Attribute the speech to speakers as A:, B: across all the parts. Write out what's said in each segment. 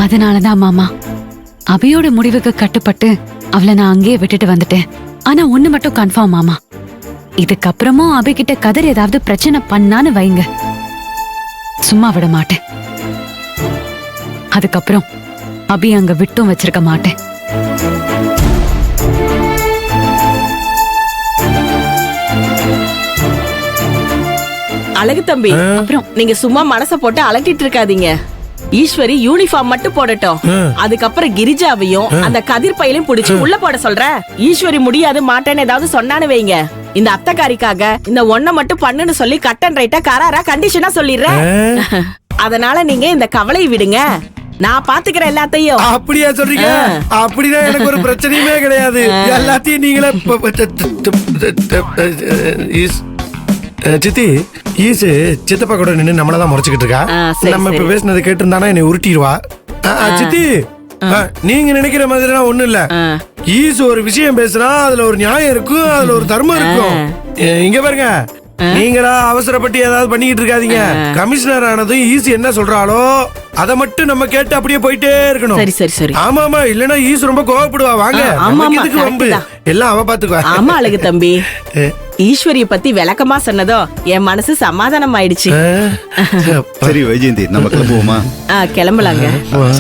A: அதனாலதான் மாமா அபியோட முடிவுக்கு கட்டுப்பட்டு அவளை நான் அங்கேயே விட்டுட்டு வந்துட்டேன். ஆனா ஒண்ணு மட்டும் கன்ஃபார்ம் மாமா, இதுக்கப்புறமும் அபி கிட்ட கதிர் ஏதாவது பிரச்சனை பண்ணான்னு வைங்க, சும்மா விட மாட்டேன். அதுக்கப்புறம் அபி அங்க விட்டும் வச்சிருக்க மாட்டேன்.
B: அழகு தம்பி,
A: அப்புறம்
B: நீங்க சும்மா மனச போட்டு அலட்டிட்டு இருக்காதீங்க. ஈஸ்வரி யூனிஃபார்ம் மட்டும் போடட்டும். அதுக்கப்புறம் கிரிஜாவையும் அந்த கதிர் பையிலையும் புடிச்சு உள்ள போட சொல்ற. ஈஸ்வரி முடியாது மாட்டேன்னு ஏதாவது சொன்னான்னு வைங்க, இந்த அத்தைக்காரிக்காக இந்த ஒன்ன மட்டும் பண்ணுன்னு சொல்லி கட் அண்ட் ரைட்டா கராரா கண்டிஷனா சொல்லிடுறேன். அதனால நீங்க இந்த கவலை விடுங்க, நான் பாத்துக்கிறேன் எல்லாத்தையும்.
C: அப்படியா சொல்றீங்க? அப்படிதான் எனக்கு ஒரு பிரச்சனையுமே கிடையாது. எல்லாத்தையும் நீங்களே சித்தி ஈசு சித்தப்பா கூட நின்று நம்மளதான் முறைச்சுக்கிட்டு இருக்கா. நம்ம இப்ப பேசினது கேட்டு இருந்தானா என்னை உருட்டிடுவா. சித்தி நீங்க நினைக்கிற மாதிரி ஒண்ணும் இல்ல. ஈசு ஒரு விஷயம் பேசுனா அதுல ஒரு நியாயம் இருக்கும், அதுல ஒரு தர்மம் இருக்கும். இங்க பாருங்க, நீங்களா அவசரப்பட்டு ஏதாவது பண்ணிக்கிட்டு இருக்காதீங்க. கமிஷனர் ஆனதும் ஈசு என்ன சொல்றாளோ அத மட்டும் நம்ம கேட்டு அப்படியே போயிட்டே இருக்கணும்.
B: சரி சரி சரி.
C: ஆமா ஆமா, இல்லன்னா ஈசு ரொம்ப கோவப்படுவா. வாங்க, இதுக்கு வம்பு எல்லாம் அவ பாத்துக்குவா.
B: ஆமா அழகு தம்பி, ஈஸ்வரிய பத்தி விளக்கமா சொன்னதோ என் மனசு சமாதானம் ஆயிடுச்சு.
D: சரி வைஜெயந்தி, நம்ம கிளம்புவோமா?
B: கிளம்பலாங்க.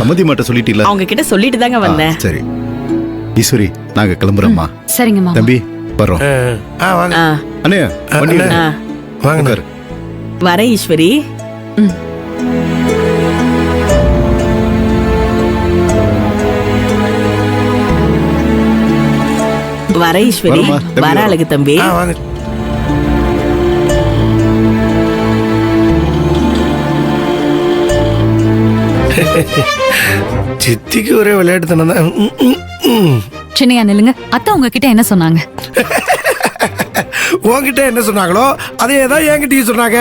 D: சம்மதி மட்டும் சொல்லிட்டீங்களா?
B: அவங்க கிட்ட சொல்லிட்டு தாங்க வந்தேன்.
D: சரி ஈஸ்வரி, நாங்க கிளம்புறோம்மா.
A: சரிங்க மாமா.
D: தம்பி வரோம்.
C: வாங்க
D: அண்ணே
C: வாங்க.
B: வரேன் ஈஸ்வரி. வர ஈஸ்வரி, வர அழகு தம்பி.
C: வாங்க. சித்திக்கு ஒரே விளையாட்டு தானே.
A: சின்னையா நில்லுங்க. அத்தை உங்ககிட்ட என்ன சொன்னாங்க?
C: உங்ககிட்ட என்ன சொன்னாங்களோ அதே தான் என்கிட்டயும் சொன்னாங்க.